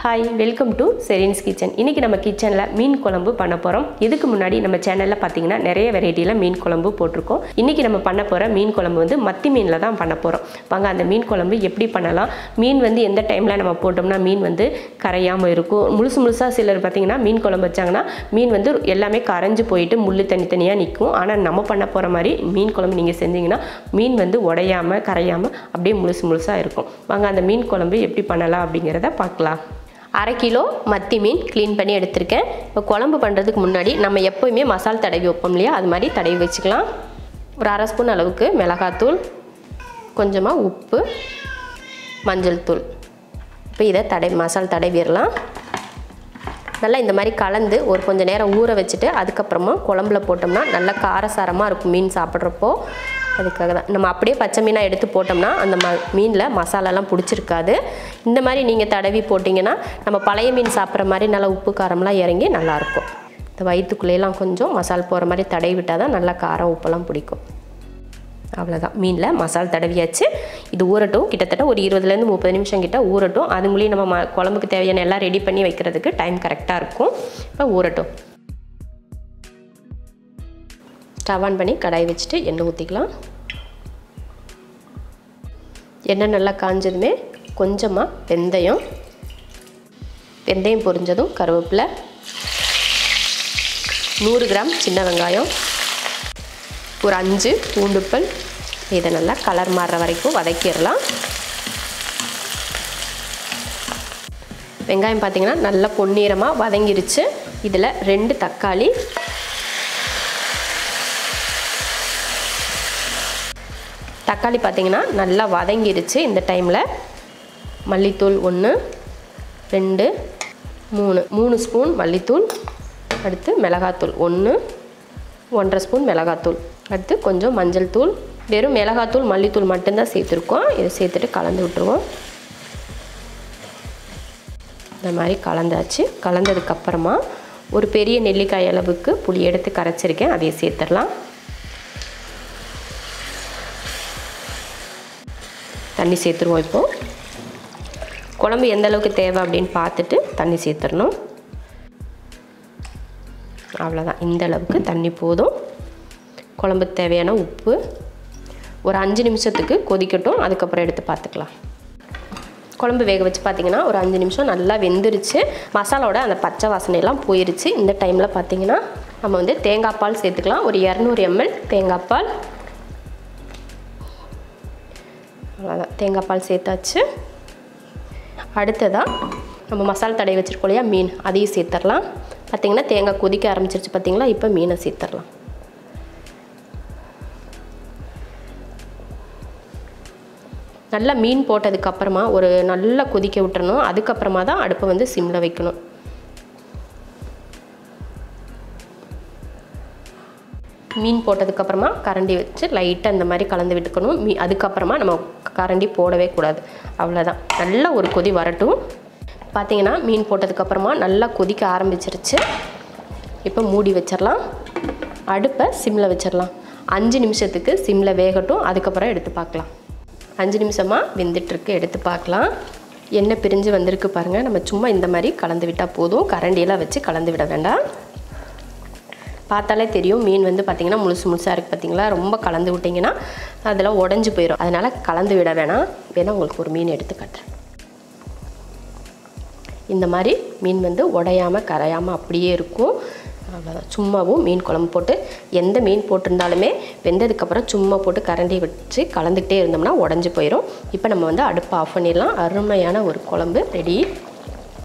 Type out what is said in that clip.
Hi, welcome to Sherin's Kitchen. இன்னைக்கு நம்ம கிச்சன்ல மீன் குழம்பு பண்ண போறோம். இதுக்கு முன்னாடி நம்ம சேனல்ல பாத்தீங்கன்னா நிறைய வெரைட்டில மீன் குழம்பு போட்டுருக்கோம். இன்னைக்கு நம்ம பண்ண போற மீன் குழம்பு வந்து மத்தி மீன்ல தான் பண்ண போறோம். வாங்க அந்த மீன் குழம்பு எப்படி பண்ணலாம்? மீன் வந்து எந்த டைம்ல நம்ம போட்டோம்னா மீன் வந்து கரையாம இருக்கும். முழுசா சிலர் பாத்தீங்கன்னா மீன் குழம்பு வச்சாங்கன்னா மீன் வந்து எல்லாமே கரைஞ்சு போயிட்டு முள்ளு தனித்தனியா நிக்கும். ஆனா நம்ம பண்ண போற மாதிரி மீன் குழம்பு நீங்க செஞ்சீங்கன்னா மீன் வந்து உடையாம கரையாம அப்படியே முழுசா இருக்கும். வாங்க அந்த மீன் குழம்பு எப்படி பண்ணலாம் அப்படிங்கறத பார்க்கலாம். 1/2 கிலோ மத்தி மீன் க்ளீன் பண்ணி எடுத்துருக்கேன். இப்போ குழம்பு பண்ணுறதுக்கு முன்னாடி நம்ம எப்போயுமே மசாலா தடவி வைப்போம் இல்லையா, அது மாதிரி தடவி வச்சுக்கலாம். ஒரு 1/2 ஸ்பூன் அளவுக்கு மிளகாத்தூள், கொஞ்சமாக உப்பு, மஞ்சள் தூள். இப்போ இதை மசாலா தடவிடலாம். நல்லா இந்த மாதிரி கலந்து ஒரு கொஞ்சம் நேரம் ஊற வச்சுட்டு அதுக்கப்புறமா குழம்புல போட்டோம்னா நல்லா காரசாரமாக இருக்கும் மீன் சாப்பிட்றப்போ. அதுக்காக தான் நம்ம அப்படியே பச்சை மீனாக எடுத்து போட்டோம்னா அந்த மீனில் மசாலாலாம் பிடிச்சிருக்காது. இந்த மாதிரி நீங்கள் தடவி போட்டிங்கன்னா நம்ம பழைய மீன் சாப்பிட்ற மாதிரி நல்லா உப்பு காரம்லாம் இறங்கி நல்லாயிருக்கும். இந்த வயிற்றுக்குள்ளேலாம் கொஞ்சம் மசாலா போகிற மாதிரி தடவி விட்டால் தான் நல்லா காரம் உப்பெல்லாம் பிடிக்கும். அவ்வளோதான், மீனில் மசாலா தடவியாச்சு. இது ஊறட்டும், கிட்டத்தட்ட ஒரு 20லேருந்து 30 நிமிஷம் கிட்ட ஊறட்டும். அதுங்களையும் நம்ம குழம்புக்கு தேவையான எல்லாம் ரெடி பண்ணி வைக்கிறதுக்கு டைம் கரெக்டாக இருக்கும். இப்போ ஊறட்டும். ஸ்டவ் ஆன் பண்ணி கடாய் வச்சுட்டு எண்ணெய் ஊற்றிக்கலாம். எண்ணெய் நல்லா காஞ்சதுமே கொஞ்சமாக வெந்தயம் பொரிஞ்சதும் கருவேப்பிலை, 100 கிராம் சின்ன வெங்காயம், ஒரு 5 பூண்டுப்பல். இதை நல்லா கலர் மாறுற வரைக்கும் வதக்கிடலாம். வெங்காயம் பார்த்திங்கன்னா நல்லா பொன்னிறமாக வதங்கிருச்சு. இதில் 2 தக்காளி, தக்காளி பார்த்திங்கன்னா நல்லா வதங்கிருச்சு. இந்த டைமில் மல்லித்தூள் 1, 2, 3 ஸ்பூன் மல்லித்தூள், அடுத்து மிளகாத்தூள் 1, 1/2 ஸ்பூன் மிளகாத்தூள், அடுத்து கொஞ்சம் மஞ்சள் தூள். வெறும் மிளகாத்தூள் மல்லித்தூள் மட்டும்தான் சேர்த்துருக்கோம். இதை சேர்த்துட்டு கலந்து விட்டுருவோம். இந்த மாதிரி கலந்தாச்சு. கலந்ததுக்கப்புறமா ஒரு பெரிய நெல்லிக்காய் அளவுக்கு புளி எடுத்து கரைச்சிருக்கேன், அதையே சேர்த்துடலாம். தண்ணி சேர்த்துருவோம். இப்போது குழம்பு எந்த அளவுக்கு தேவை அப்படின்னு பார்த்துட்டு தண்ணி சேர்த்துடணும். அவ்வளோதான், இந்த அளவுக்கு தண்ணி போதும். குழம்புக்கு தேவையான உப்பு. ஒரு 5 நிமிஷத்துக்கு கொதிக்கட்டும், அதுக்கப்புறம் எடுத்து பார்த்துக்கலாம். குழம்பு வேக வச்சு பார்த்திங்கன்னா ஒரு 5 நிமிஷம் நல்லா வெந்துருச்சு. மசாலாவோட அந்த பச்சை வாசனையெல்லாம் போயிருச்சு. இந்த டைமில் பார்த்திங்கன்னா நம்ம வந்து தேங்காய் பால் சேர்த்துக்கலாம். ஒரு 200 ml தேங்காய் பால். அவ்வளோதான், தேங்காய் பால் சேர்த்தாச்சு. அடுத்ததாக நம்ம மசாலா தடவி வச்சுருக்கோம் இல்லையா மீன், அதையும் சேர்த்துடலாம். பார்த்திங்கன்னா தேங்காய் கொதிக்க ஆரம்பிச்சிருச்சு பார்த்திங்களா. இப்போ மீனை சேர்த்துடலாம். நல்லா மீன் போட்டதுக்கப்புறமா ஒரு நல்லா கொதிக்க விட்டுறணும். அதுக்கப்புறமா தான் அடுப்பை வந்து சிம்மில் வைக்கணும். மீன் போட்டதுக்கப்புறமா கரண்டி வச்சு லைட்டாக இந்த மாதிரி கலந்து விட்டுக்கணும். அதுக்கப்புறமா நம்ம கரண்டி போடவே கூடாது. அவ்வளோதான், நல்லா ஒரு கொதி வரட்டும். பார்த்திங்கன்னா மீன் போட்டதுக்கப்புறமா நல்லா கொதிக்க ஆரம்பிச்சிருச்சு. இப்போ மூடி வச்சிடலாம். அடுப்பை சிம்மில் வச்சிடலாம். 5 நிமிஷத்துக்கு சிம்மில் வேகட்டும், அதுக்கப்புறம் எடுத்து பார்க்கலாம். 5 நிமிஷமாக வெந்துட்டுருக்கு, எடுத்து பார்க்கலாம். எண்ணெய் பிரிஞ்சு வந்திருக்கு பாருங்கள். நம்ம சும்மா இந்த மாதிரி கலந்து விட்டால் போதும், கரண்டியெல்லாம் வச்சு கலந்து விட வேண்டாம். பார்த்தாலே தெரியும் மீன் வந்து பார்த்திங்கன்னா முழுசாக இருக்குது பார்த்திங்களா. ரொம்ப கலந்து விட்டிங்கன்னா அதெல்லாம் உடஞ்சி போயிடும். அதனால் கலந்து விட வேணாம். வேணால் உங்களுக்கு ஒரு மீன் எடுத்து காட்டுறேன். இந்த மாதிரி மீன் வந்து உடையாமல் கரையாமல் அப்படியே இருக்கும். அவ்வளோதான், சும்மாவும் மீன் குழம்பு போட்டு எந்த மீன் போட்டிருந்தாலுமே வெந்ததுக்கப்புறம் சும்மா போட்டு கரண்டி வச்சு கலந்துக்கிட்டே இருந்தோம்னா உடஞ்சி போயிடும். இப்போ நம்ம வந்து அடுப்பை ஆஃப் பண்ணிடலாம். அருமையான ஒரு குழம்பு ரெடி.